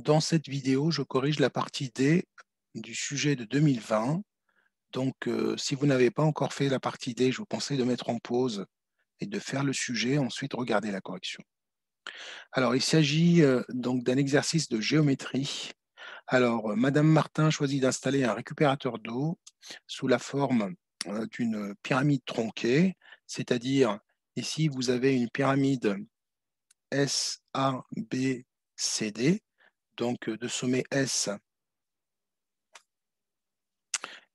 Dans cette vidéo, je corrige la partie D du sujet de 2020. Donc, si vous n'avez pas encore fait la partie D, je vous conseille de mettre en pause et de faire le sujet, ensuite regarder la correction. Alors, il s'agit donc d'un exercice de géométrie. Alors, Madame Martin choisit d'installer un récupérateur d'eau sous la forme d'une pyramide tronquée, c'est-à-dire ici, vous avez une pyramide SABCD, donc de sommet S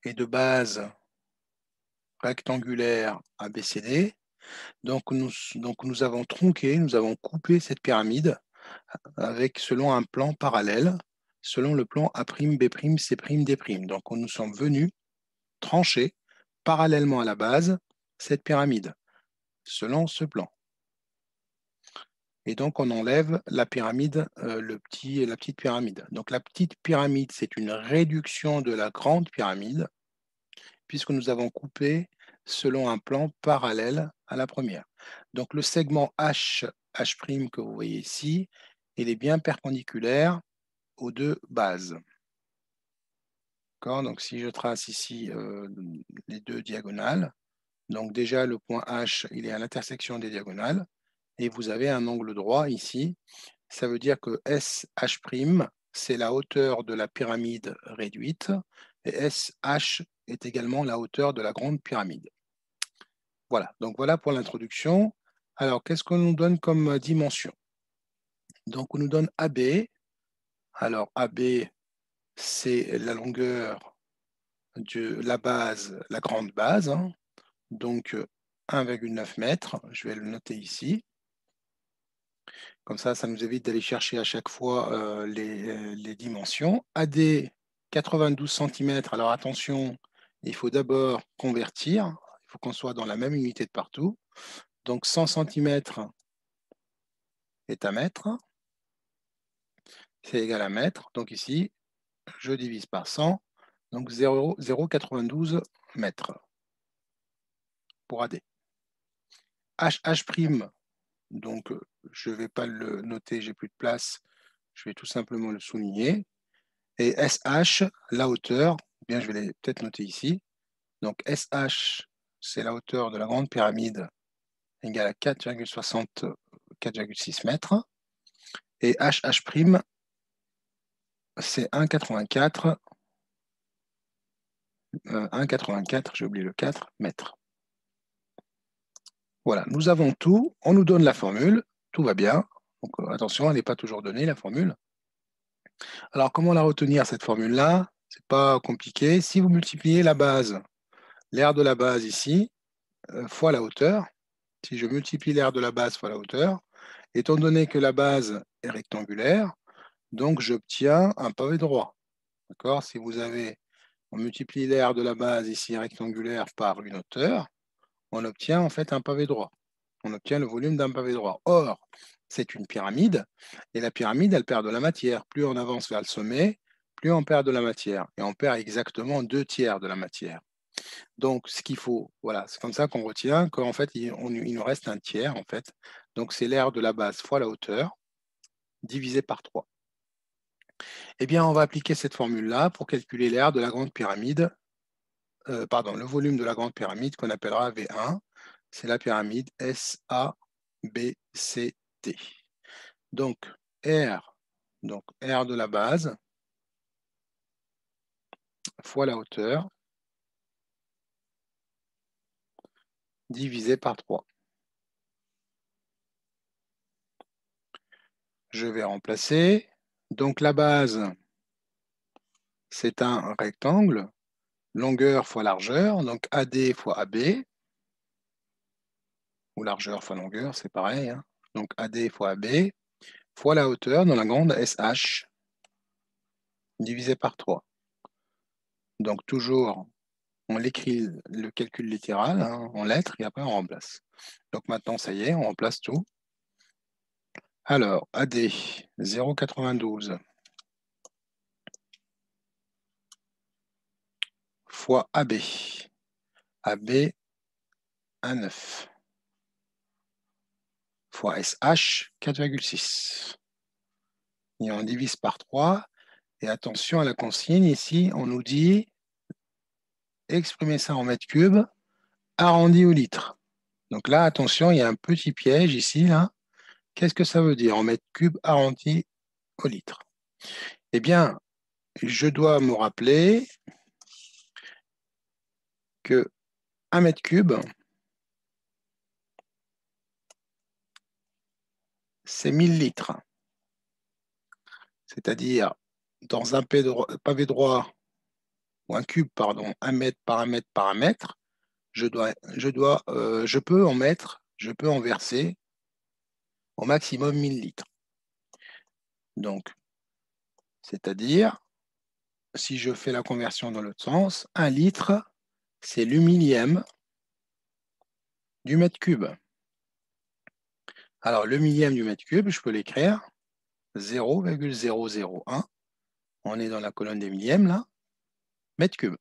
et de base rectangulaire ABCD. Donc nous avons tronqué, nous avons coupé cette pyramide avec selon un plan parallèle, selon le plan A'B', C', D'. Donc nous sommes venus trancher parallèlement à la base cette pyramide, selon ce plan. Et donc on enlève la pyramide, la petite pyramide. Donc la petite pyramide, c'est une réduction de la grande pyramide, puisque nous avons coupé selon un plan parallèle à la première. Donc le segment H', H' que vous voyez ici, il est bien perpendiculaire aux deux bases. Donc si je trace ici les deux diagonales, donc déjà le point H, il est à l'intersection des diagonales, et vous avez un angle droit ici. Ça veut dire que SH', c'est la hauteur de la pyramide réduite, et SH est également la hauteur de la grande pyramide. Voilà, donc voilà pour l'introduction. Alors, qu'est-ce qu'on nous donne comme dimension? Donc, on nous donne AB. Alors, AB, c'est la longueur de la base, la grande base, hein. Donc 1,9 mètres. Je vais le noter ici. Comme ça nous évite d'aller chercher à chaque fois les dimensions. AD, 92 cm. Alors, attention, il faut d'abord convertir. Il faut qu'on soit dans la même unité de partout. Donc, 100 cm est à mètre, c'est égal à mètre. Donc ici, je divise par 100, donc 0,92 mètres pour AD. HH', donc je ne vais pas le noter, j'ai plus de place, je vais tout simplement le souligner. Et SH, la hauteur, bien je vais peut-être noter ici. Donc SH, c'est la hauteur de la grande pyramide, égale à 4,6 mètres. Et HH', c'est 1,84, j'ai oublié le 4 mètres. Voilà, nous avons tout, on nous donne la formule, tout va bien. Donc attention, elle n'est pas toujours donnée, la formule. Alors comment la retenir, cette formule-là? C'est pas compliqué. Si vous multipliez la base, l'aire de la base ici, fois la hauteur, si je multiplie l'aire de la base fois la hauteur, étant donné que la base est rectangulaire, donc j'obtiens un pavé droit. D'accord? Si vous avez, on multiplie l'aire de la base ici rectangulaire par une hauteur, on obtient en fait un pavé droit. On obtient le volume d'un pavé droit. Or, c'est une pyramide, et la pyramide, elle perd de la matière. Plus on avance vers le sommet, plus on perd de la matière. Et on perd exactement 2/3 de la matière. Donc, ce qu'il faut, voilà, c'est comme ça qu'on retient qu'en fait, il nous reste un tiers, en fait. Donc, c'est l'aire de la base fois la hauteur, divisé par 3. Eh bien, on va appliquer cette formule-là pour calculer l'aire de la grande pyramide, le volume de la grande pyramide qu'on appellera V1. C'est la pyramide SABCD. Donc, R de la base fois la hauteur divisé par 3. Je vais remplacer. Donc, la base, c'est un rectangle, longueur fois largeur, donc AD fois AB, ou largeur fois longueur, c'est pareil, hein. Donc, AD fois AB, fois la hauteur dans la grande SH, divisé par 3. Donc, toujours, on l'écrit le calcul littéral, hein, en lettres, et après on remplace. Donc maintenant, ça y est, on remplace tout. Alors, AD, 0,92 fois AB. AB, 1,9 fois SH, 4,6. et on divise par 3. Et attention à la consigne, ici, on nous dit exprimer ça en mètres cubes arrondi au litre. Donc là, attention, il y a un petit piège ici, là. Qu'est-ce que ça veut dire en mètres cubes arrondi au litre? Eh bien, je dois me rappeler que 1 mètre cube, c'est 1000 litres. C'est-à-dire, dans un pavé droit, ou un cube, pardon, 1 mètre par 1 mètre par 1 mètre, je peux en verser au maximum 1000 litres. Donc, c'est-à-dire, si je fais la conversion dans l'autre sens, 1 litre, c'est le millième du mètre cube. Alors, le millième du mètre cube, je peux l'écrire 0,001. On est dans la colonne des millièmes, là, mètre cube.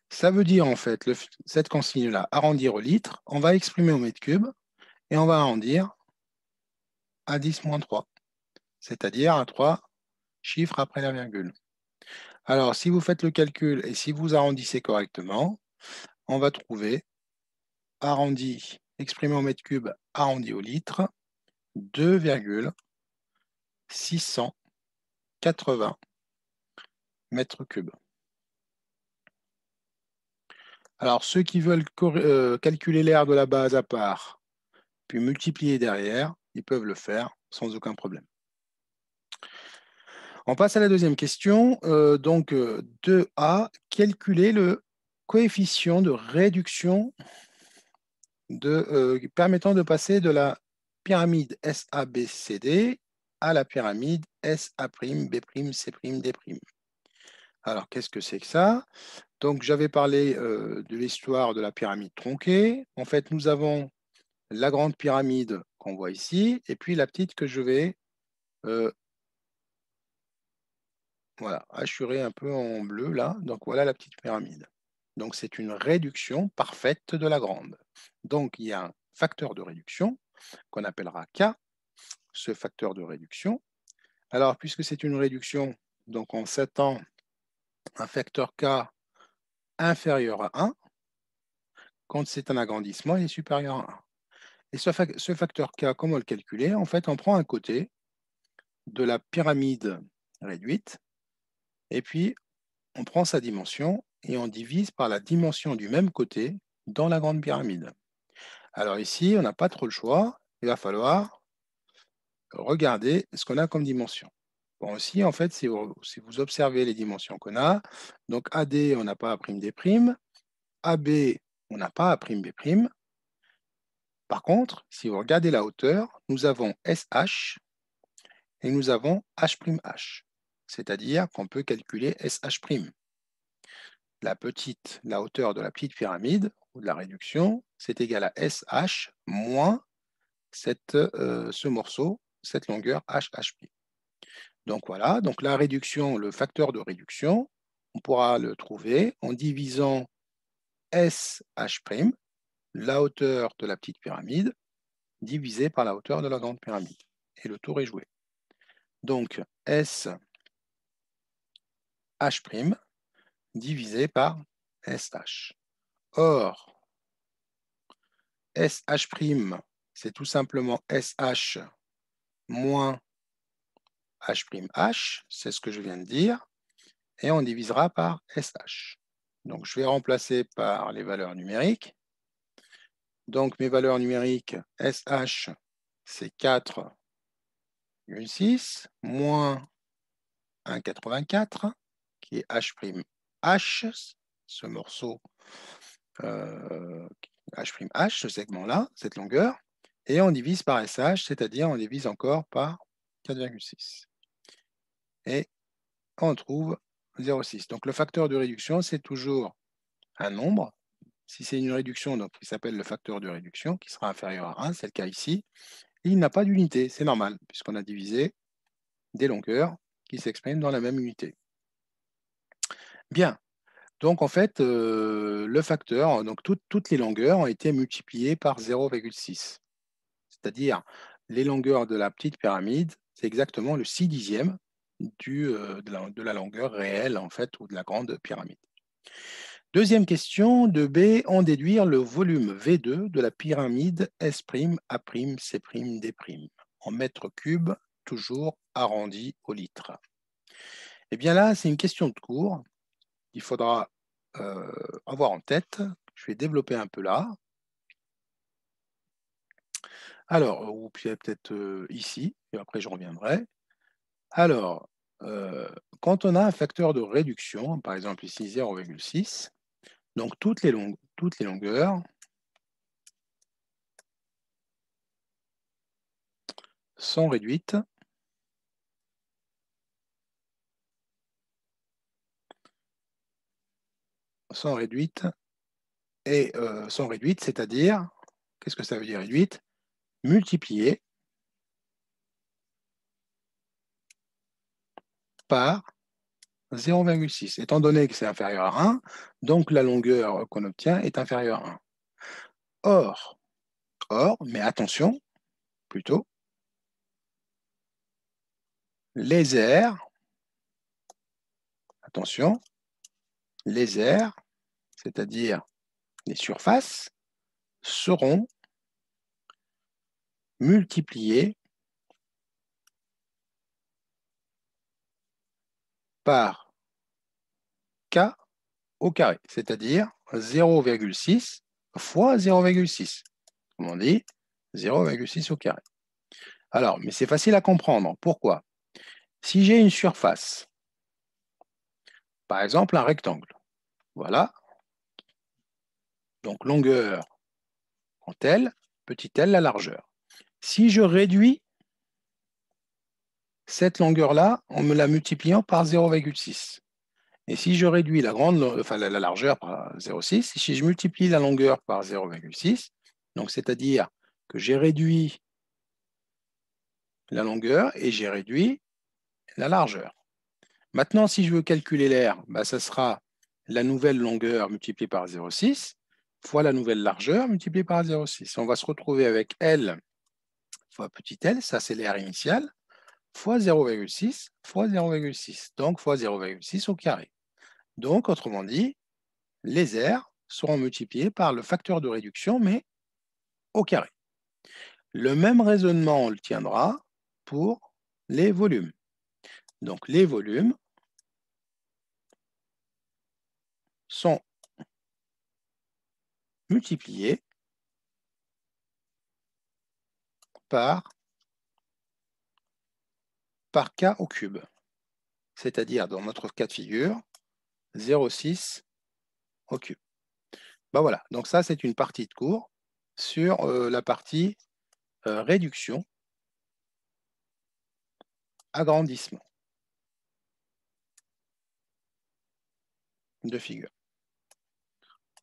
Ça veut dire, en fait, cette consigne-là, arrondir au litre, on va exprimer au mètre cube et on va arrondir à 10-3, c'est-à-dire à 3 chiffres après la virgule. Alors, si vous faites le calcul et si vous arrondissez correctement, on va trouver arrondi, exprimé au mètre cube, arrondi au litre, 2,680 mètres cubes. Alors, ceux qui veulent calculer l'air de la base à part, puis multiplier derrière, ils peuvent le faire sans aucun problème. On passe à la deuxième question. Donc, 2A, calculer le coefficient de réduction permettant de passer de la pyramide SABCD à la pyramide SA'B'C', D'. Alors, qu'est-ce que c'est que ça? Donc, j'avais parlé de l'histoire de la pyramide tronquée. En fait, nous avons la grande pyramide qu'on voit ici, et puis la petite que je vais hachurer un peu en bleu, là. Donc, voilà la petite pyramide. Donc, c'est une réduction parfaite de la grande. Donc, il y a un facteur de réduction qu'on appellera K, ce facteur de réduction. Alors, puisque c'est une réduction, donc on s'attend à un facteur K inférieur à 1. Quand c'est un agrandissement, il est supérieur à 1. Et ce facteur K, comment le calculer? En fait, on prend un côté de la pyramide réduite, et puis on prend sa dimension et on divise par la dimension du même côté dans la grande pyramide. Alors ici, on n'a pas trop le choix. Il va falloir regarder ce qu'on a comme dimension. Bon, aussi, en fait, si vous observez les dimensions qu'on a, donc AD, on n'a pas A'D', AB, on n'a pas A'B'. Par contre, si vous regardez la hauteur, nous avons SH et nous avons H'H. C'est-à-dire qu'on peut calculer SH'. La hauteur de la petite pyramide, ou de la réduction, c'est égal à SH moins ce morceau, cette longueur HHP. Donc voilà, donc la réduction, le facteur de réduction, on pourra le trouver en divisant SH', la hauteur de la petite pyramide, divisé par la hauteur de la grande pyramide. Et le tour est joué. Donc SH' divisé par SH. Or, SH', c'est tout simplement SH moins H'H, c'est ce que je viens de dire, et on divisera par SH. Donc, je vais remplacer par les valeurs numériques. Donc, mes valeurs numériques, SH, c'est 4,6 moins 1,84, qui est H'H, ce morceau H'H, ce segment-là, cette longueur, et on divise par SH, c'est-à-dire on divise encore par 4,6. Et on trouve 0,6. Donc le facteur de réduction, c'est toujours un nombre. Si c'est une réduction, donc il s'appelle le facteur de réduction, qui sera inférieur à 1, c'est le cas ici. Il n'a pas d'unité, c'est normal, puisqu'on a divisé des longueurs qui s'expriment dans la même unité. Bien, donc en fait, le facteur, donc toutes les longueurs ont été multipliées par 0,6. C'est-à-dire, les longueurs de la petite pyramide, c'est exactement le 6/10 de la longueur réelle, en fait, ou de la grande pyramide. Deuxième question, de B, en déduire le volume V2 de la pyramide S'A'C', en mètres cubes, toujours arrondi au litre. Eh bien là, c'est une question de cours qu'il faudra avoir en tête. Je vais développer un peu là. Alors, ou peut-être ici, et après je reviendrai. Alors, quand on a un facteur de réduction, par exemple ici 0,6, donc toutes les longueurs sont réduites c'est-à-dire, qu'est-ce que ça veut dire réduite? Multipliées par 0,6. Étant donné que c'est inférieur à 1, donc la longueur qu'on obtient est inférieure à 1. Mais attention, plutôt, les aires, attention, les aires, c'est-à-dire les surfaces, seront multipliées par K au carré, c'est-à-dire 0,6 fois 0,6. Comme on dit, 0,6 au carré. Alors, mais c'est facile à comprendre. Pourquoi? Si j'ai une surface, par exemple un rectangle, voilà, donc longueur en L, petit l la largeur. Si je réduis cette longueur-là en me la multipliant par 0,6, et si je réduis la largeur par 0,6, si je multiplie la longueur par 0,6, donc c'est-à-dire que j'ai réduit la longueur et j'ai réduit la largeur. Maintenant, si je veux calculer l'air, ça sera la nouvelle longueur multipliée par 0,6 fois la nouvelle largeur multipliée par 0,6. On va se retrouver avec L fois petit l, ça c'est l'air initial, fois 0,6 fois 0,6, donc fois 0,6 au carré. Donc, autrement dit, les airs seront multipliés par le facteur de réduction, mais au carré. Le même raisonnement, on le tiendra pour les volumes. Donc, les volumes sont multipliés par K au cube, c'est-à-dire, dans notre cas de figure, 0,6 au cube. Voilà, donc ça, c'est une partie de cours sur la partie réduction, agrandissement de figure.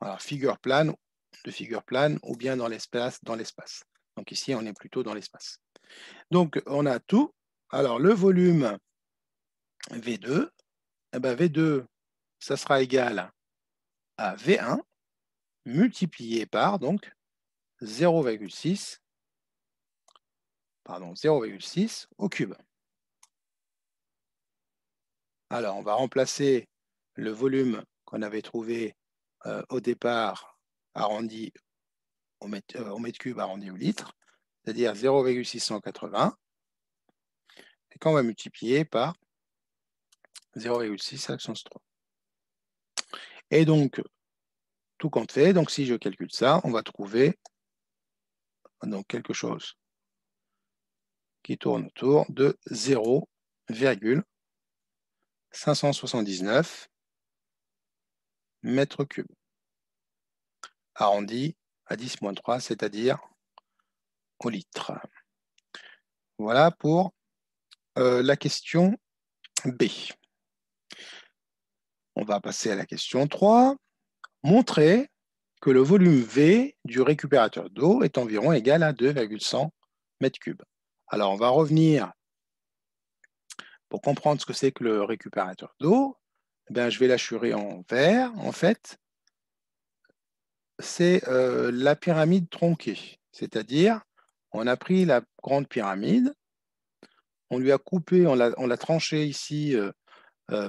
Alors, figure plane ou bien dans l'espace. Donc ici, on est plutôt dans l'espace. Donc, on a tout. Alors, le volume V2, V2, ça sera égal à V1 multiplié par donc 0,6 au cube. Alors, on va remplacer le volume qu'on avait trouvé au départ arrondi au mètre cube arrondi au litre, c'est-à-dire 0,680, et qu'on va multiplier par 0,6 accent 3. Et donc, tout compte fait, donc si je calcule ça, on va trouver donc quelque chose qui tourne autour de 0,579 mètres cubes, arrondi à 10-3, c'est-à-dire au litre. Voilà pour la question B. On va passer à la question 3. Montrer que le volume V du récupérateur d'eau est environ égal à 2,100 mètres cubes. Alors, on va revenir pour comprendre ce que c'est que le récupérateur d'eau. Je vais l'assurer en vert. En fait, c'est la pyramide tronquée, c'est-à-dire On a pris la grande pyramide, on lui a coupé, on l'a tranché ici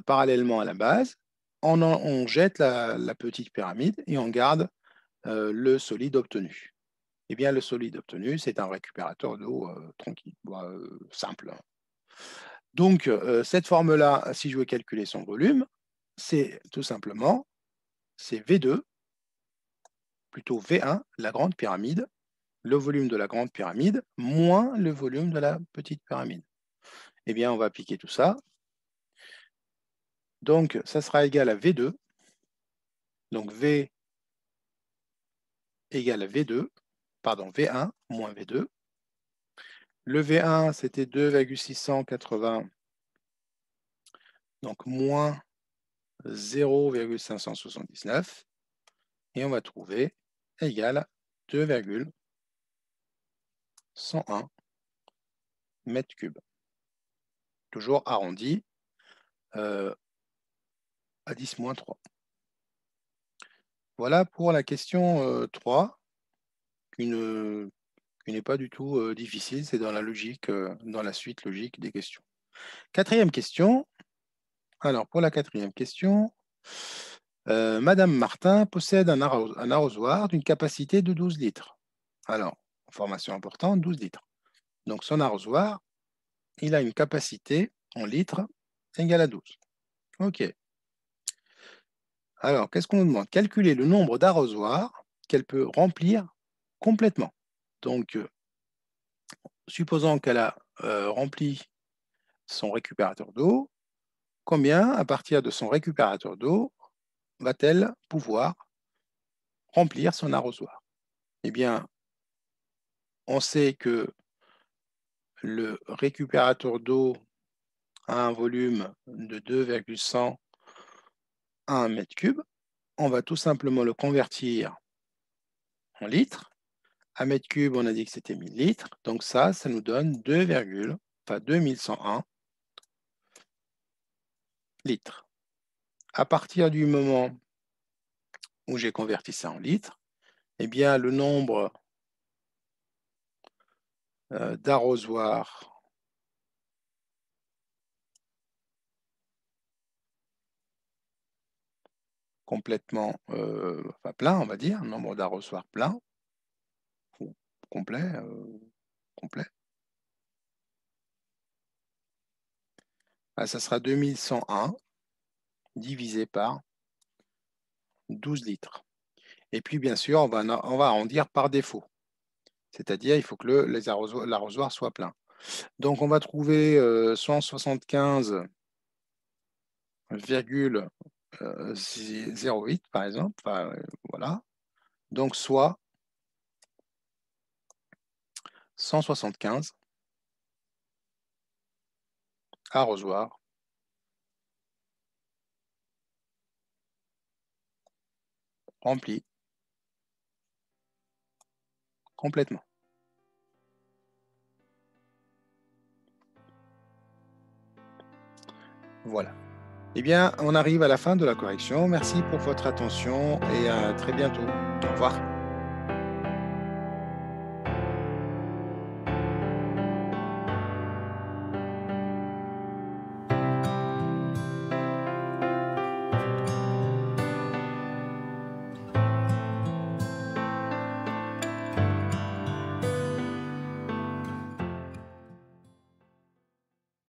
parallèlement à la base, on jette la petite pyramide et on garde le solide obtenu. Eh bien, le solide obtenu, c'est un récupérateur d'eau tranquille, simple. Donc, cette forme-là, si je veux calculer son volume, c'est tout simplement, c'est V2, plutôt V1, la grande pyramide, le volume de la grande pyramide, moins le volume de la petite pyramide. Eh bien, on va appliquer tout ça. Donc, ça sera égal à V2. Donc, V égale à V2, pardon, V1 moins V2. Le V1, c'était 2,680, donc moins 0,579. Et on va trouver égal à 2,101 mètres cubes. Toujours arrondi à 10-3. Voilà pour la question 3, qui n'est pas du tout difficile, c'est dans la logique, dans la suite logique des questions. Quatrième question. Alors, pour la quatrième question, Madame Martin possède un arrosoir d'une capacité de 12 litres. Alors, information importante, 12 litres. Donc, son arrosoir, il a une capacité en litres égale à 12. OK. Alors, qu'est-ce qu'on nous demande? Calculer le nombre d'arrosoirs qu'elle peut remplir complètement. Donc, supposons qu'elle a rempli son récupérateur d'eau, combien, à partir de son récupérateur d'eau, va-t-elle pouvoir remplir son arrosoir? Eh bien, on sait que le récupérateur d'eau a un volume de 2,101 m3. On va tout simplement le convertir en litres. À mètre cube, on a dit que c'était 1000 litres. Donc ça nous donne 2101 litres. À partir du moment où j'ai converti ça en litres, eh bien, le nombre d'arrosoirs complètement plein, on va dire, nombre d'arrosoirs plein, ou complet, complet. Ça sera 2101 divisé par 12 litres. Et puis, bien sûr, on va arrondir par défaut. C'est-à-dire, il faut que l'arrosoir soit plein. Donc, on va trouver 175,08 par exemple. Voilà. Donc, soit 175 arrosoirs remplis complètement. Voilà. Eh bien, on arrive à la fin de la correction. Merci pour votre attention et à très bientôt. Au revoir.